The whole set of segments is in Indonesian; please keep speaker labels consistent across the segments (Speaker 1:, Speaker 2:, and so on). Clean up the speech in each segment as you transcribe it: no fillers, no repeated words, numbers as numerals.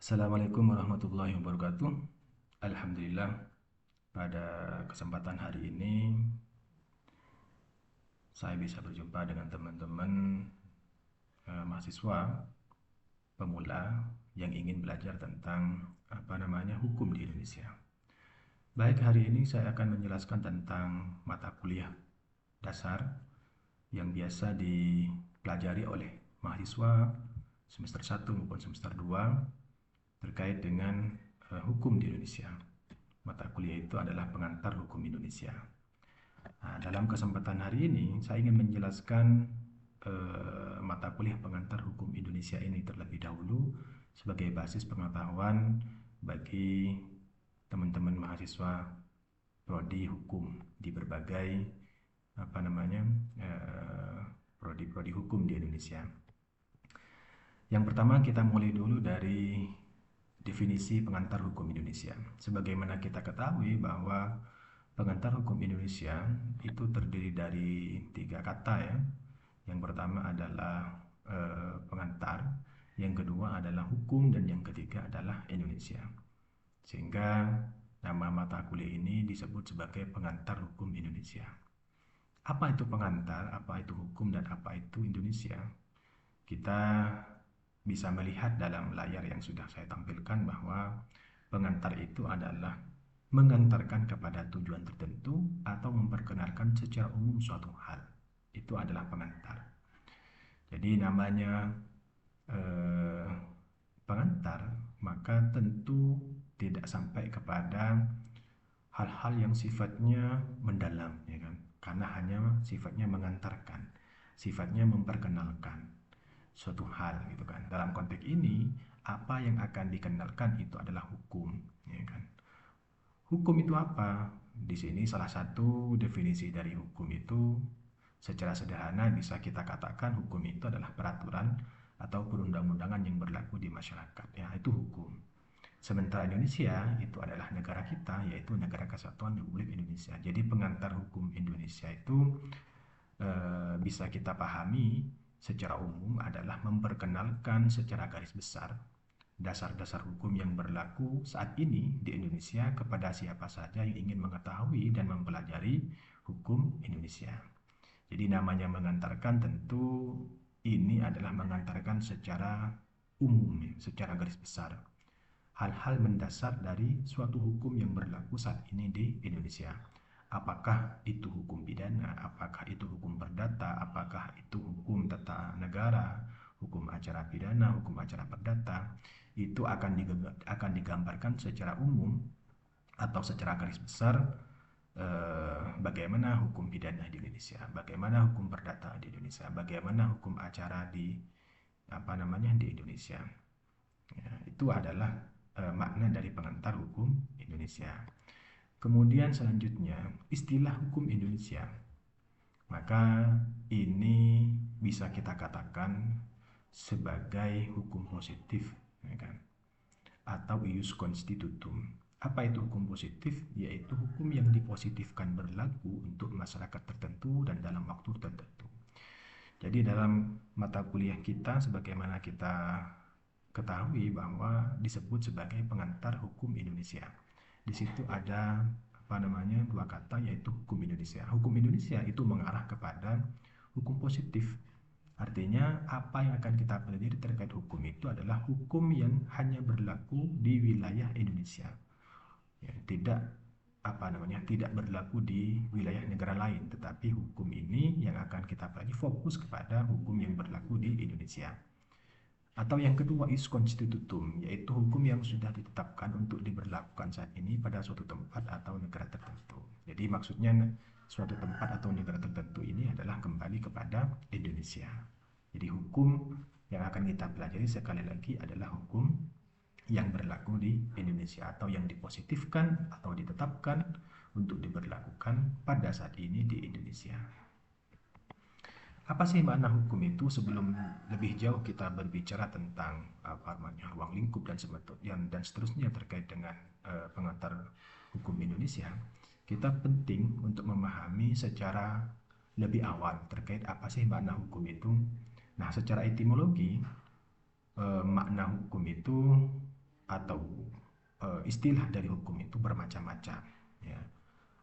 Speaker 1: Assalamualaikum warahmatullahi wabarakatuh. Alhamdulillah, pada kesempatan hari ini saya bisa berjumpa dengan teman-teman mahasiswa pemula yang ingin belajar tentang hukum di Indonesia. Baik, hari ini saya akan menjelaskan tentang mata kuliah dasar yang biasa dipelajari oleh mahasiswa semester 1 maupun semester 2 terkait dengan hukum di Indonesia. Mata kuliah itu adalah pengantar hukum Indonesia. Nah, dalam kesempatan hari ini, saya ingin menjelaskan mata kuliah pengantar hukum Indonesia ini terlebih dahulu sebagai basis pengetahuan bagi teman-teman mahasiswa prodi hukum di berbagai apa namanya prodi-prodi hukum di Indonesia. Yang pertama kita mulai dulu dari definisi pengantar hukum Indonesia. Sebagaimana kita ketahui bahwa pengantar hukum Indonesia itu terdiri dari tiga kata ya. Yang pertama adalah pengantar, yang kedua adalah hukum, dan yang ketiga adalah Indonesia. Sehingga nama mata kuliah ini disebut sebagai pengantar hukum Indonesia. Apa itu pengantar, apa itu hukum, dan apa itu Indonesia? Kita bisa melihat dalam layar yang sudah saya tampilkan bahwa pengantar itu adalah mengantarkan kepada tujuan tertentu atau memperkenalkan secara umum suatu hal. Itu adalah pengantar. Jadi namanya pengantar, maka tentu tidak sampai kepada hal-hal yang sifatnya mendalam, ya kan? Karena hanya sifatnya mengantarkan, sifatnya memperkenalkan suatu hal, gitu kan. Dalam konteks ini, apa yang akan dikenalkan itu adalah hukum, ya kan? Hukum itu apa? Di sini salah satu definisi dari hukum itu secara sederhana bisa kita katakan hukum itu adalah peraturan atau perundang-undangan yang berlaku di masyarakat. Ya, itu hukum. Sementara Indonesia itu adalah negara kita, yaitu Negara Kesatuan Republik Indonesia. Jadi pengantar hukum Indonesia itu bisa kita pahami secara umum adalah memperkenalkan secara garis besar dasar-dasar hukum yang berlaku saat ini di Indonesia kepada siapa saja yang ingin mengetahui dan mempelajari hukum Indonesia. Jadi namanya mengantarkan, tentu ini adalah mengantarkan secara umum, secara garis besar hal-hal mendasar dari suatu hukum yang berlaku saat ini di Indonesia. Apakah itu hukum pidana, apakah itu hukum perdata, apakah itu hukum tata negara, hukum acara pidana, hukum acara perdata, itu akan digambarkan secara umum atau secara garis besar bagaimana hukum pidana di Indonesia, bagaimana hukum perdata di Indonesia, bagaimana hukum acara di di Indonesia. Ya, itu adalah makna dari pengantar hukum Indonesia. Kemudian selanjutnya, istilah hukum Indonesia. Maka ini bisa kita katakan sebagai hukum positif, ya kan? Atau ius constitutum. Apa itu hukum positif? Yaitu hukum yang dipositifkan berlaku untuk masyarakat tertentu dan dalam waktu tertentu. Jadi dalam mata kuliah kita, sebagaimana kita ketahui bahwa disebut sebagai pengantar hukum Indonesia. Di situ ada dua kata, yaitu hukum Indonesia. Hukum Indonesia itu mengarah kepada hukum positif. Artinya apa yang akan kita pelajari terkait hukum itu adalah hukum yang hanya berlaku di wilayah Indonesia. Ya, tidak berlaku di wilayah negara lain, tetapi hukum ini yang akan kita pelajari fokus kepada hukum yang berlaku di Indonesia. Atau yang kedua, is constitutum, yaitu hukum yang sudah ditetapkan untuk diberlakukan saat ini pada suatu tempat atau negara tertentu. Jadi maksudnya suatu tempat atau negara tertentu ini adalah kembali kepada Indonesia. Jadi hukum yang akan kita pelajari sekali lagi adalah hukum yang berlaku di Indonesia atau yang dipositifkan atau ditetapkan untuk diberlakukan pada saat ini di Indonesia. Apa sih makna hukum itu? Sebelum lebih jauh kita berbicara tentang ruang lingkup dan seterusnya terkait dengan pengantar hukum Indonesia, kita penting untuk memahami secara lebih awal terkait apa sih makna hukum itu. Nah, secara etimologi, makna hukum itu atau istilah dari hukum itu bermacam-macam, ya.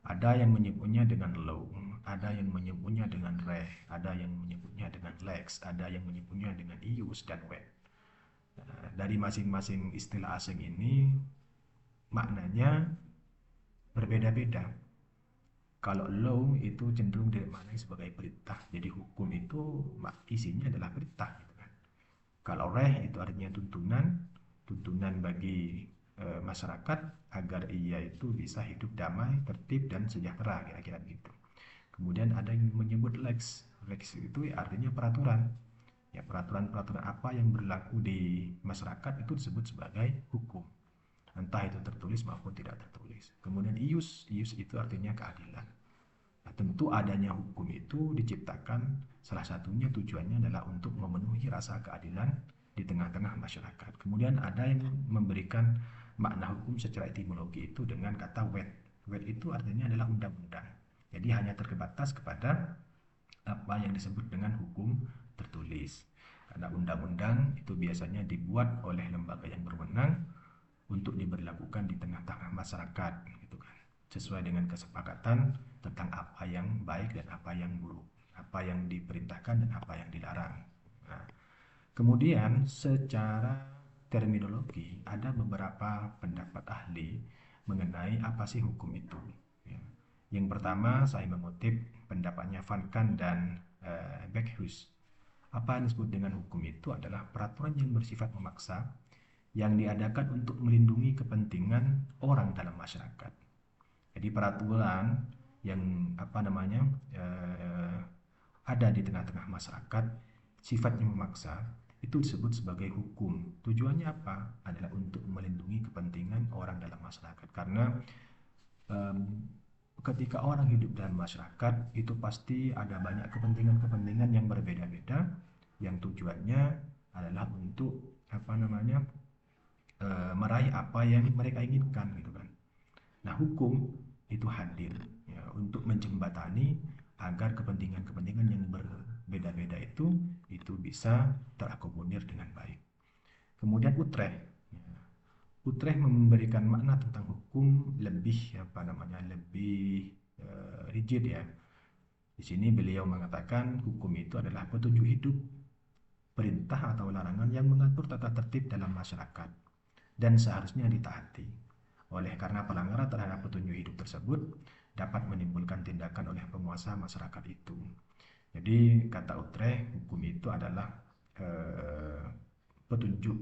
Speaker 1: Ada yang menyebutnya dengan law, ada yang menyebutnya dengan reh, ada yang menyebutnya dengan lex, ada yang menyebutnya dengan ius dan wet. Dari masing-masing istilah asing ini maknanya berbeda-beda. Kalau law itu cenderung dimaknai sebagai perintah, jadi hukum itu isinya adalah perintah, gitu kan. Kalau reh itu artinya tuntunan, tuntunan bagi masyarakat agar ia itu bisa hidup damai, tertib dan sejahtera, kira-kira begitu. Kemudian ada yang menyebut lex. Lex itu artinya peraturan. Ya, peraturan-peraturan apa yang berlaku di masyarakat itu disebut sebagai hukum. Entah itu tertulis maupun tidak tertulis. Kemudian ius, ius itu artinya keadilan. Nah, tentu adanya hukum itu diciptakan salah satunya tujuannya adalah untuk memenuhi rasa keadilan di tengah-tengah masyarakat. Kemudian ada yang memberikan makna hukum secara etimologi itu dengan kata wet. Wet itu artinya adalah undang-undang. Jadi hanya terbatas kepada apa yang disebut dengan hukum tertulis. Karena undang-undang itu biasanya dibuat oleh lembaga yang berwenang untuk diberlakukan di tengah-tengah masyarakat, gitu kan. Sesuai dengan kesepakatan tentang apa yang baik dan apa yang buruk, apa yang diperintahkan dan apa yang dilarang. Nah, kemudian secara terminologi ada beberapa pendapat ahli mengenai apa sih hukum itu. Ya. Yang pertama saya mengutip pendapatnya Van Kant dan Beckhus. Apa yang disebut dengan hukum itu adalah peraturan yang bersifat memaksa yang diadakan untuk melindungi kepentingan orang dalam masyarakat. Jadi peraturan yang ada di tengah-tengah masyarakat sifatnya memaksa itu disebut sebagai hukum. Tujuannya apa? Adalah untuk melindungi kepentingan orang dalam masyarakat. Karena ketika orang hidup dalam masyarakat itu pasti ada banyak kepentingan-kepentingan yang berbeda-beda yang tujuannya adalah untuk meraih apa yang mereka inginkan, gitu kan. Nah, hukum itu hadir ya, untuk menjembatani agar kepentingan-kepentingan yang berbeda-beda itu bisa terakomodir dengan baik. Kemudian Utrecht, ya. Utrecht memberikan makna tentang hukum lebih lebih rigid, ya. Di sini beliau mengatakan hukum itu adalah petunjuk hidup, perintah atau larangan yang mengatur tata tertib dalam masyarakat dan seharusnya ditaati. Oleh karena pelanggaran terhadap petunjuk hidup tersebut dapat menimbulkan tindakan oleh penguasa masyarakat itu. Jadi kata Utrecht, hukum itu adalah petunjuk,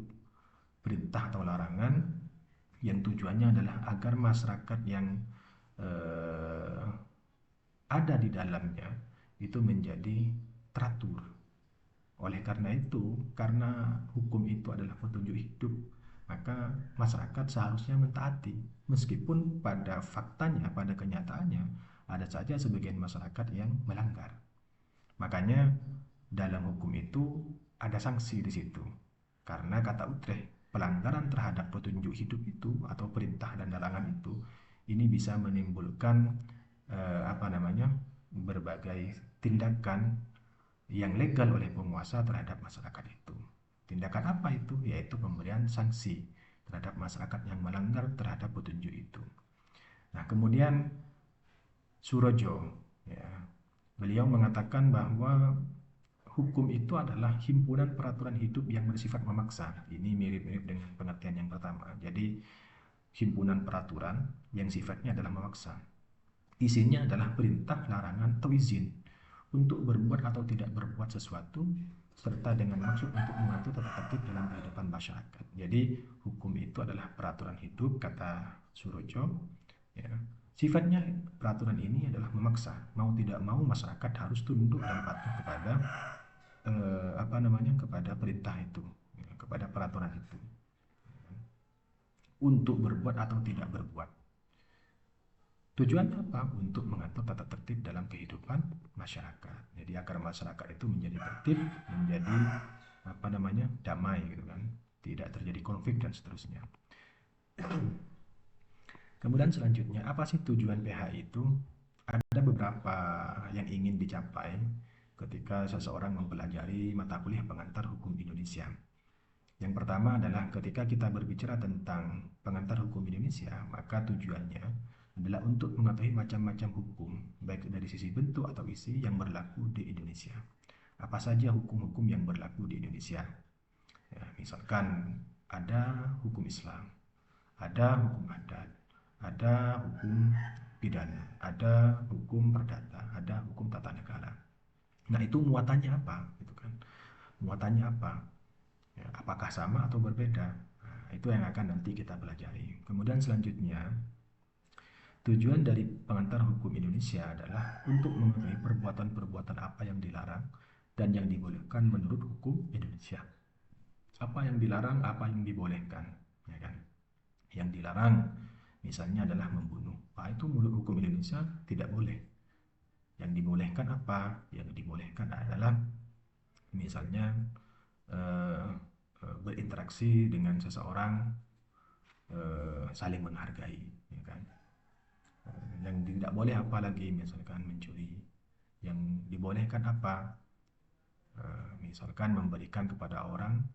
Speaker 1: perintah atau larangan yang tujuannya adalah agar masyarakat yang ada di dalamnya itu menjadi teratur. Oleh karena itu, karena hukum itu adalah petunjuk hidup, maka masyarakat seharusnya mentaati. Meskipun pada faktanya, pada kenyataannya, ada saja sebagian masyarakat yang melanggar. Makanya dalam hukum itu ada sanksi di situ. Karena kata Utrecht, pelanggaran terhadap petunjuk hidup itu atau perintah dan larangan itu ini bisa menimbulkan berbagai tindakan yang legal oleh penguasa terhadap masyarakat itu. Tindakan apa itu? Yaitu pemberian sanksi terhadap masyarakat yang melanggar terhadap petunjuk itu. Nah, kemudian Surojo, ya, beliau mengatakan bahwa hukum itu adalah himpunan peraturan hidup yang bersifat memaksa. Ini mirip-mirip dengan pengertian yang pertama. Jadi himpunan peraturan yang sifatnya adalah memaksa. Isinya adalah perintah, larangan, atau izin untuk berbuat atau tidak berbuat sesuatu serta dengan maksud untuk mengatur tata tertib dalam kehidupan masyarakat. Jadi hukum itu adalah peraturan hidup, kata Surojo, ya. Sifatnya peraturan ini adalah memaksa, mau tidak mau masyarakat harus tunduk dan patuh kepada kepada perintah itu, ya, kepada peraturan itu, untuk berbuat atau tidak berbuat. Tujuannya apa? Untuk mengatur tata tertib dalam kehidupan masyarakat. Jadi agar masyarakat itu menjadi tertib, menjadi damai, gitu kan, tidak terjadi konflik dan seterusnya. Kemudian selanjutnya, apa sih tujuan PHI itu? Ada beberapa yang ingin dicapai ketika seseorang mempelajari mata kuliah pengantar hukum Indonesia. Yang pertama adalah ketika kita berbicara tentang pengantar hukum Indonesia, maka tujuannya adalah untuk mengetahui macam-macam hukum, baik dari sisi bentuk atau isi yang berlaku di Indonesia. Apa saja hukum-hukum yang berlaku di Indonesia? Ya, misalkan ada hukum Islam, ada hukum adat, ada hukum pidana, ada hukum perdata, ada hukum tata negara. Nah, itu muatannya apa? Gitu kan. Muatannya apa? Ya, apakah sama atau berbeda? Nah, itu yang akan nanti kita pelajari. Kemudian selanjutnya, tujuan dari pengantar hukum Indonesia adalah untuk mengetahui perbuatan-perbuatan apa yang dilarang dan yang dibolehkan menurut hukum Indonesia. Apa yang dilarang, apa yang dibolehkan, ya kan? Yang dilarang misalnya adalah membunuh. Nah, itu menurut hukum Indonesia tidak boleh. Yang dibolehkan apa? Yang dibolehkan adalah misalnya eh, berinteraksi dengan seseorang, saling menghargai, ya kan? Yang tidak boleh apa lagi, misalkan mencuri. Yang dibolehkan apa? Misalkan memberikan kepada orang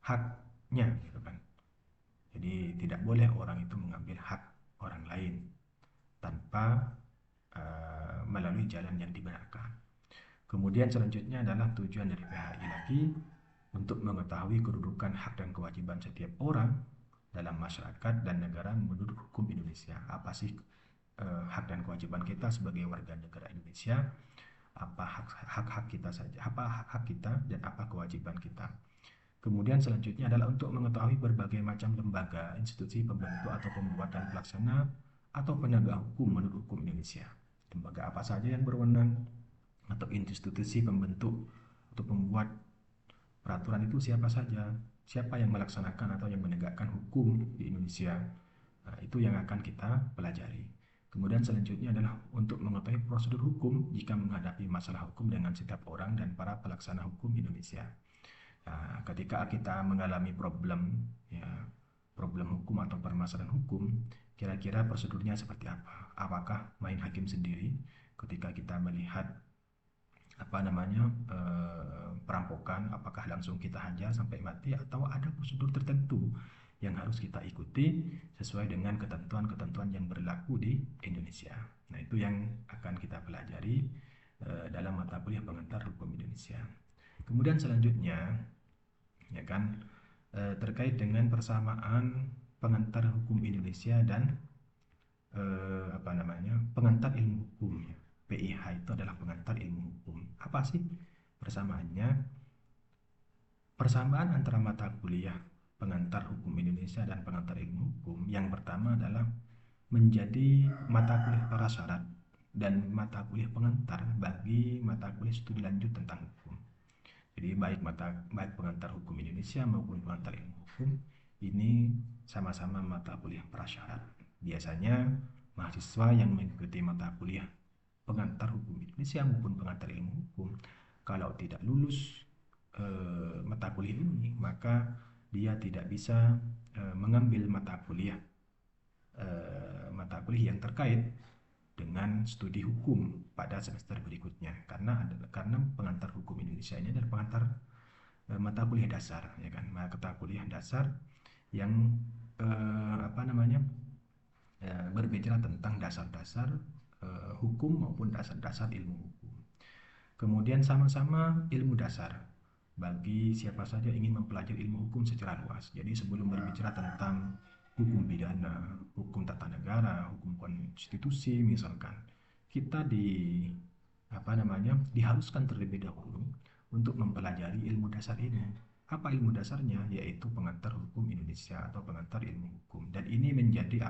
Speaker 1: haknya, gitu kan? Jadi tidak boleh orang itu mengambil hak orang lain tanpa melalui jalan yang dibenarkan. Kemudian selanjutnya adalah tujuan dari PHI lagi untuk mengetahui kedudukan hak dan kewajiban setiap orang dalam masyarakat dan negara menurut hukum Indonesia. Apa sih hak dan kewajiban kita sebagai warga negara Indonesia? Apa hak-hak kita saja? Apa hak-hak kita dan apa kewajiban kita? Kemudian selanjutnya adalah untuk mengetahui berbagai macam lembaga, institusi pembentuk atau pembuat dan pelaksana atau penegak hukum menurut hukum Indonesia. Lembaga apa saja yang berwenang atau institusi pembentuk atau pembuat peraturan itu siapa saja, siapa yang melaksanakan atau yang menegakkan hukum di Indonesia. Nah, itu yang akan kita pelajari. Kemudian selanjutnya adalah untuk mengetahui prosedur hukum jika menghadapi masalah hukum dengan setiap orang dan para pelaksana hukum Indonesia. Nah, ketika kita mengalami problem, ya, problem hukum atau permasalahan hukum, kira-kira prosedurnya seperti apa? Apakah main hakim sendiri ketika kita melihat apa namanya perampokan, apakah langsung kita hajar sampai mati atau ada prosedur tertentu yang harus kita ikuti sesuai dengan ketentuan-ketentuan yang berlaku di Indonesia. Nah, itu yang akan kita pelajari dalam mata kuliah pengantar hukum Indonesia. Kemudian selanjutnya, ya kan, terkait dengan persamaan pengantar hukum Indonesia dan apa namanya pengantar ilmu hukum, ya. PIH itu adalah pengantar ilmu hukum. Apa sih persamaannya? Persamaan antara mata kuliah pengantar hukum Indonesia dan pengantar ilmu hukum yang pertama adalah menjadi mata kuliah prasyarat dan mata kuliah pengantar bagi mata kuliah studi lanjut tentang hukum. Jadi baik pengantar hukum Indonesia maupun pengantar ilmu hukum ini sama-sama mata kuliah prasyarat. Biasanya mahasiswa yang mengikuti mata kuliah pengantar hukum Indonesia maupun pengantar ilmu hukum, kalau tidak lulus mata kuliah ini, maka dia tidak bisa mengambil mata kuliah yang terkait dengan studi hukum pada semester berikutnya, karena pengantar hukum Indonesia ini adalah pengantar mata kuliah dasar, ya kan, mata kuliah dasar yang apa namanya berbicara tentang dasar-dasar hukum maupun dasar-dasar ilmu hukum. Kemudian sama-sama ilmu dasar bagi siapa saja ingin mempelajari ilmu hukum secara luas. Jadi sebelum berbicara tentang hukum pidana, hukum tata negara, hukum konstitusi misalkan, kita diharuskan terlebih dahulu untuk mempelajari ilmu dasar ini. Apa ilmu dasarnya? Yaitu pengantar hukum Indonesia atau pengantar ilmu hukum. Dan ini menjadi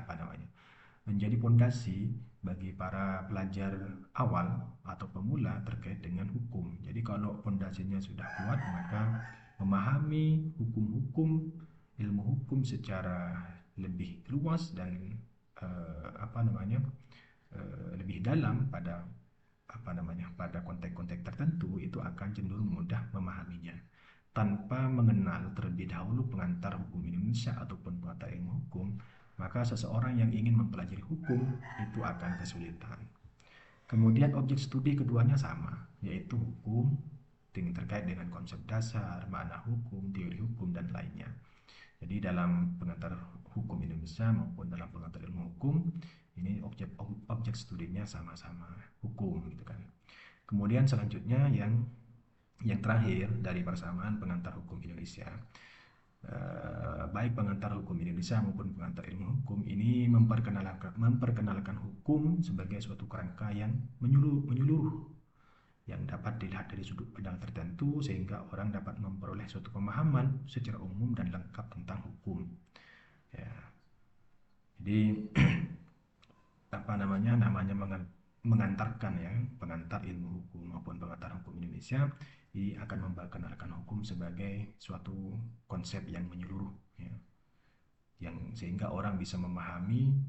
Speaker 1: fondasi bagi para pelajar awal atau pemula terkait dengan hukum. Jadi kalau fondasinya sudah kuat, maka memahami hukum-hukum, ilmu hukum secara lebih luas dan lebih dalam pada pada konteks-konteks tertentu itu akan cenderung mudah memahaminya. Tanpa mengenal terlebih dahulu pengantar hukum Indonesia ataupun pengantar ilmu hukum, maka seseorang yang ingin mempelajari hukum itu akan kesulitan. Kemudian objek studi keduanya sama, yaitu hukum terkait dengan konsep dasar, makna hukum, teori hukum, dan lainnya. Jadi dalam pengantar hukum Indonesia maupun dalam pengantar ilmu hukum, ini objek studinya sama-sama hukum gitu kan. Kemudian selanjutnya yang terakhir dari persamaan pengantar hukum Indonesia, baik pengantar hukum Indonesia maupun pengantar ilmu hukum ini memperkenalkan hukum sebagai suatu kerangka yang menyeluruh yang dapat dilihat dari sudut pandang tertentu sehingga orang dapat memperoleh suatu pemahaman secara umum dan lengkap tentang hukum. Ya. Jadi namanya mengantarkan ya, pengantar ilmu hukum maupun pengantar hukum Indonesia ini akan memperkenalkan hukum sebagai suatu konsep yang menyeluruh ya, yang sehingga orang bisa memahami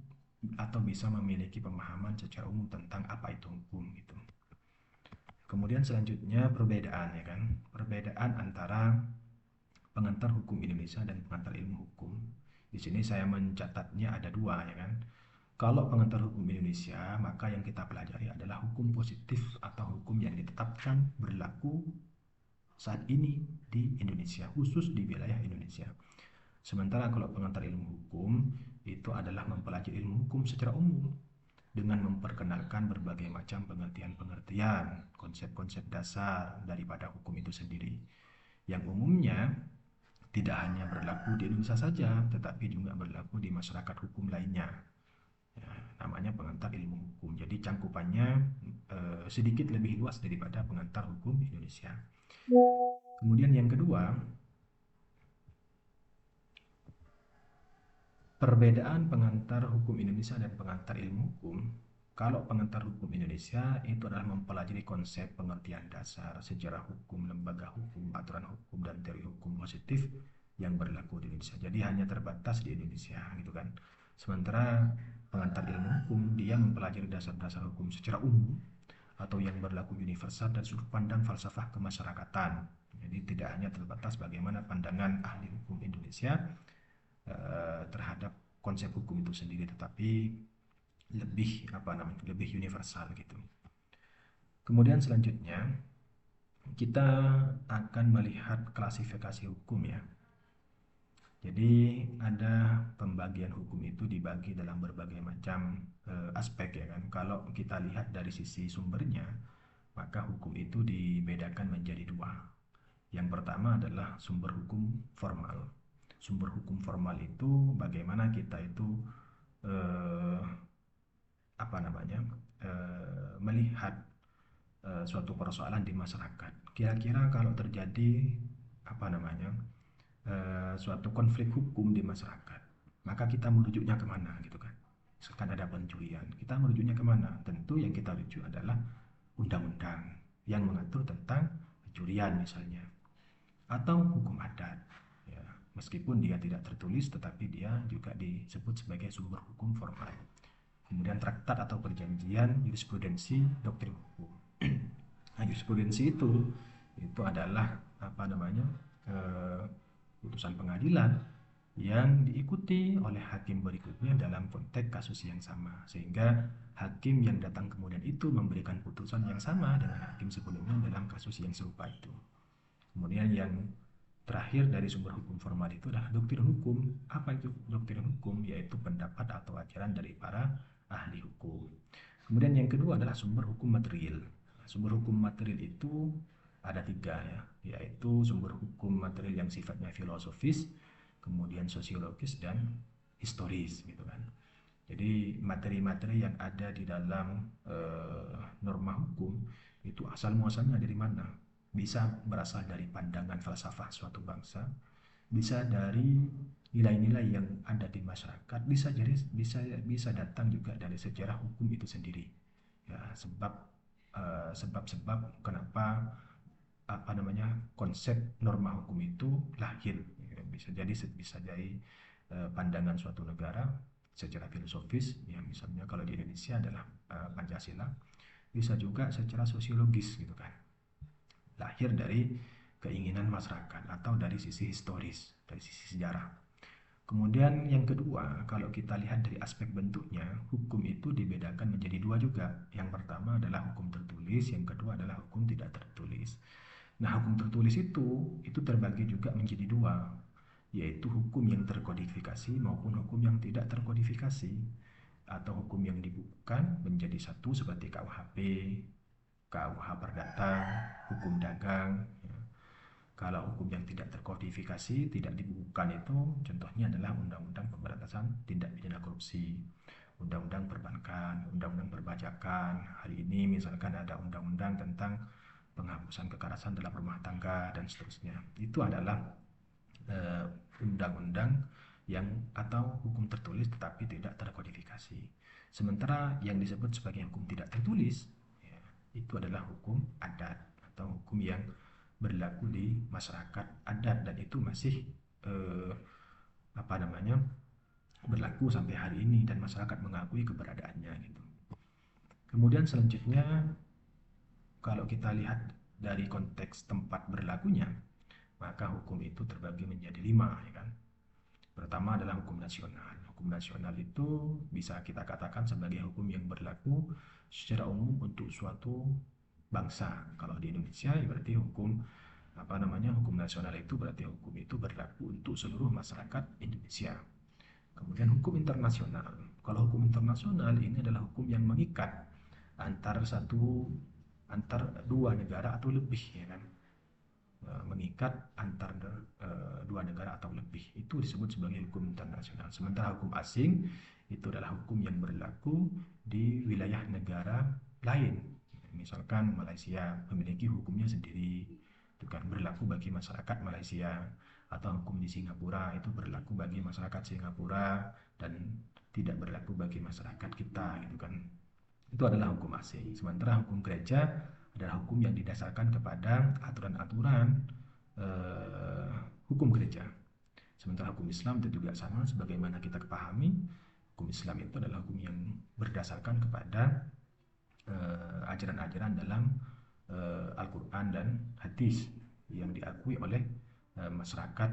Speaker 1: atau bisa memiliki pemahaman secara umum tentang apa itu hukum gitu. Kemudian selanjutnya perbedaan ya kan, perbedaan antara pengantar hukum Indonesia dan pengantar ilmu hukum. Di sini saya mencatatnya ada dua ya kan. Kalau pengantar hukum Indonesia, maka yang kita pelajari adalah hukum positif atau hukum yang ditetapkan berlaku saat ini di Indonesia, khusus di wilayah Indonesia. Sementara kalau pengantar ilmu hukum itu adalah mempelajari ilmu hukum secara umum dengan memperkenalkan berbagai macam pengertian-pengertian, konsep-konsep dasar daripada hukum itu sendiri, yang umumnya tidak hanya berlaku di Indonesia saja, tetapi juga berlaku di masyarakat hukum lainnya. Ya, namanya pengantar ilmu hukum. Jadi cangkupannya sedikit lebih luas daripada pengantar hukum Indonesia. Kemudian yang kedua, perbedaan pengantar hukum Indonesia dan pengantar ilmu hukum. Kalau pengantar hukum Indonesia itu adalah mempelajari konsep pengertian dasar, sejarah hukum, lembaga hukum, aturan hukum, dan teori hukum positif yang berlaku di Indonesia. Jadi hanya terbatas di Indonesia gitu kan. Sementara pengantar ilmu hukum dia mempelajari dasar-dasar hukum secara umum atau yang berlaku universal dan sudut pandang falsafah kemasyarakatan. Jadi tidak hanya terbatas bagaimana pandangan ahli hukum Indonesia terhadap konsep hukum itu sendiri, tetapi lebih universal gitu. Kemudian selanjutnya kita akan melihat klasifikasi hukum ya. Jadi ada pembagian hukum itu dibagi dalam berbagai macam aspek ya kan. Kalau kita lihat dari sisi sumbernya, maka hukum itu dibedakan menjadi dua. Yang pertama adalah sumber hukum formal. Sumber hukum formal itu bagaimana kita itu melihat suatu persoalan di masyarakat. Kira-kira kalau terjadi suatu konflik hukum di masyarakat, maka kita merujuknya kemana gitu kan? Misalkan ada pencurian, kita merujuknya kemana? Tentu yang kita rujuk adalah undang-undang yang mengatur tentang pencurian misalnya, atau hukum adat. Ya, meskipun dia tidak tertulis, tetapi dia juga disebut sebagai sumber hukum formal. Kemudian traktat atau perjanjian, jurisprudensi, doktrin hukum. Nah, jurisprudensi itu adalah putusan pengadilan yang diikuti oleh hakim berikutnya dalam konteks kasus yang sama, sehingga hakim yang datang kemudian itu memberikan putusan yang sama dengan hakim sebelumnya dalam kasus yang serupa itu. Kemudian yang terakhir dari sumber hukum formal itu adalah doktrin hukum. Apa itu doktrin hukum? Yaitu pendapat atau ajaran dari para ahli hukum. Kemudian yang kedua adalah sumber hukum material. Sumber hukum material itu ada tiga ya, yaitu sumber hukum material yang sifatnya filosofis, kemudian sosiologis dan historis gitu kan. Jadi materi-materi yang ada di dalam norma hukum itu asal muasalnya dari mana? Bisa berasal dari pandangan falsafah suatu bangsa, bisa dari nilai-nilai yang ada di masyarakat, bisa datang juga dari sejarah hukum itu sendiri. Ya, sebab kenapa konsep norma hukum itu lahir. Bisa jadi pandangan suatu negara secara filosofis ya, misalnya kalau di Indonesia adalah Pancasila. Bisa juga secara sosiologis gitu kan, lahir dari keinginan masyarakat atau dari sisi historis, dari sisi sejarah. Kemudian yang kedua, kalau kita lihat dari aspek bentuknya, hukum itu dibedakan menjadi dua juga. Yang pertama adalah hukum tertulis, yang kedua adalah hukum tidak tertulis. Nah, hukum tertulis itu terbagi juga menjadi dua, yaitu hukum yang terkodifikasi maupun hukum yang tidak terkodifikasi, atau hukum yang dibukukan menjadi satu seperti KUHP, KUH Perdata, hukum dagang. Kalau hukum yang tidak terkodifikasi, tidak dibukukan itu contohnya adalah Undang-Undang Pemberantasan Tindak Pidana Korupsi, Undang-Undang Perbankan, Undang-Undang Perpajakan. Hari ini misalkan ada undang-undang tentang penghapusan kekerasan dalam rumah tangga dan seterusnya. Itu adalah eh, undang-undang yang atau hukum tertulis tetapi tidak terkodifikasi. Sementara yang disebut sebagai hukum tidak tertulis, ya, itu adalah hukum adat atau hukum yang berlaku di masyarakat adat, dan itu masih eh, apa namanya berlaku sampai hari ini dan masyarakat mengakui keberadaannya gitu. Kemudian selanjutnya kalau kita lihat dari konteks tempat berlakunya, maka hukum itu terbagi menjadi 5, ya kan? Pertama adalah hukum nasional. Hukum nasional itu bisa kita katakan sebagai hukum yang berlaku secara umum untuk suatu bangsa. Kalau di Indonesia ya berarti hukum nasional itu berarti hukum itu berlaku untuk seluruh masyarakat Indonesia. Kemudian hukum internasional. Kalau hukum internasional ini adalah hukum yang mengikat antar antar dua negara atau lebih, ya kan? Mengikat antar dua negara atau lebih, itu disebut sebagai hukum internasional. Sementara hukum asing itu adalah hukum yang berlaku di wilayah negara lain. Misalkan Malaysia memiliki hukumnya sendiri, itu kan berlaku bagi masyarakat Malaysia, atau hukum di Singapura itu berlaku bagi masyarakat Singapura dan tidak berlaku bagi masyarakat kita, gitu kan. Itu adalah hukum asing. Sementara hukum gereja adalah hukum yang didasarkan kepada aturan-aturan eh, hukum gereja. Sementara hukum Islam itu juga sama, sebagaimana kita kepahami, hukum Islam itu adalah hukum yang berdasarkan kepada ajaran-ajaran dalam Al-Quran dan hadis yang diakui oleh masyarakat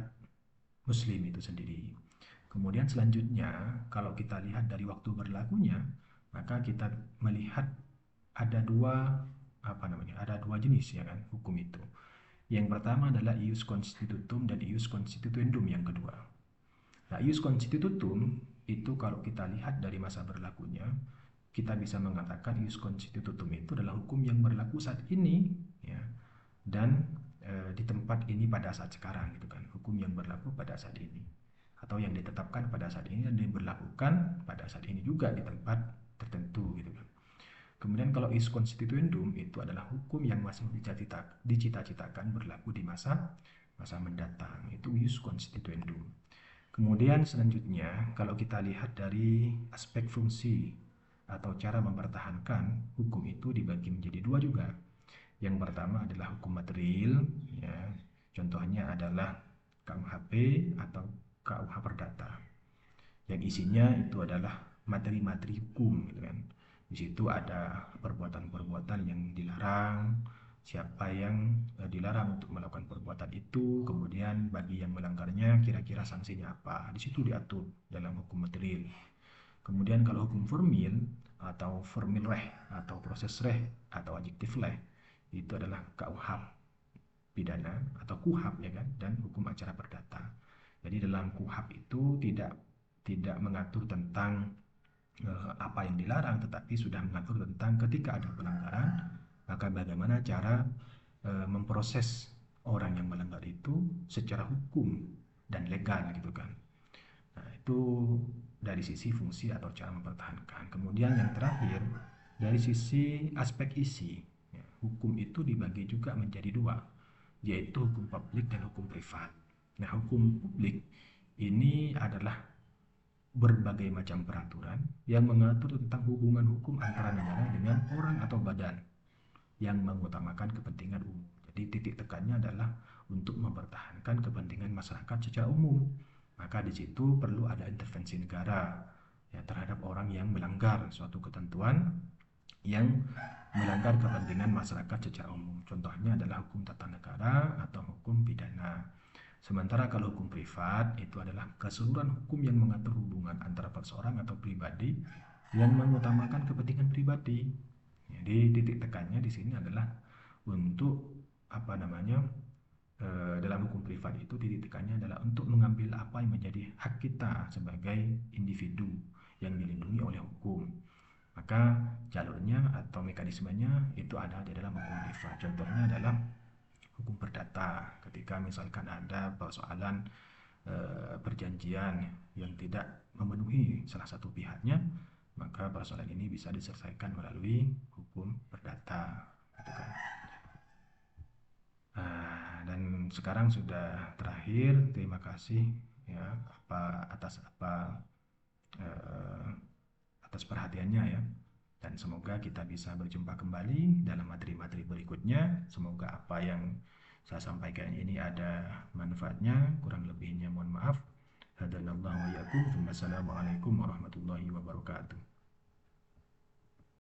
Speaker 1: Muslim itu sendiri. Kemudian selanjutnya, kalau kita lihat dari waktu berlakunya, maka kita melihat ada ada dua jenis, ya kan, hukum itu. Yang pertama adalah ius constitutum dan ius constituendum yang kedua. Nah, ius constitutum itu kalau kita lihat dari masa berlakunya, kita bisa mengatakan ius constitutum itu adalah hukum yang berlaku saat ini, ya, dan di tempat ini pada saat sekarang, gitu kan, hukum yang berlaku pada saat ini atau yang ditetapkan pada saat ini dan diberlakukan pada saat ini juga di tempat tertentu, gitu kan. Kemudian kalau ius constituendum itu adalah hukum yang masih dicita-citakan berlaku di masa mendatang, itu ius constituendum. Kemudian selanjutnya kalau kita lihat dari aspek fungsi atau cara mempertahankan, hukum itu dibagi menjadi dua juga. Yang pertama adalah hukum material, ya. Contohnya adalah KUHP atau KUH Perdata. Yang isinya itu adalah materi-materi hukum, gitu kan. Di situ ada perbuatan-perbuatan yang dilarang, siapa yang dilarang untuk melakukan perbuatan itu, kemudian bagi yang melanggarnya kira-kira sanksinya apa. Di situ diatur dalam hukum material. Kemudian kalau hukum formil atau formil reh atau proses reh atau adjektif leh, itu adalah KUH pidana atau KUHAP, ya kan, dan hukum acara perdata. Jadi dalam KUHAP itu tidak mengatur tentang apa yang dilarang, tetapi sudah mengatur tentang ketika ada pelanggaran, maka bagaimana cara memproses orang yang melanggar itu secara hukum dan legal, gitu kan. Nah, itu dari sisi fungsi atau cara mempertahankan. Kemudian yang terakhir, dari sisi aspek isi, ya, hukum itu dibagi juga menjadi dua, yaitu hukum publik dan hukum privat. Nah, hukum publik ini adalah berbagai macam peraturan yang mengatur tentang hubungan hukum antara negara dengan orang atau badan yang mengutamakan kepentingan umum. Jadi titik tekannya adalah untuk mempertahankan kepentingan masyarakat secara umum. Maka di situ perlu ada intervensi negara, ya, terhadap orang yang melanggar suatu ketentuan yang melanggar kepentingan masyarakat secara umum. Contohnya adalah hukum tata negara atau hukum pidana. Sementara kalau hukum privat itu adalah keseluruhan hukum yang mengatur hubungan antara perseorang atau pribadi yang mengutamakan kepentingan pribadi. Jadi titik tekannya di sini adalah untuk apa namanya dalam hukum privat itu titik tekannya adalah untuk mengambil apa yang menjadi hak kita sebagai individu yang dilindungi oleh hukum. Maka jalurnya atau mekanismenya itu ada di dalam hukum privat. Contohnya adalah hukum perdata. Ketika misalkan ada persoalan perjanjian yang tidak memenuhi salah satu pihaknya, maka persoalan ini bisa diselesaikan melalui hukum perdata, gitu kan. Dan sekarang sudah terakhir, terima kasih ya eh, atas perhatiannya ya. Dan semoga kita bisa berjumpa kembali dalam materi-materi berikutnya. Semoga apa yang saya sampaikan ini ada manfaatnya, kurang lebihnya mohon maaf. Hadanallahu wa iyyakum. Wassalamualaikum warahmatullahi wabarakatuh.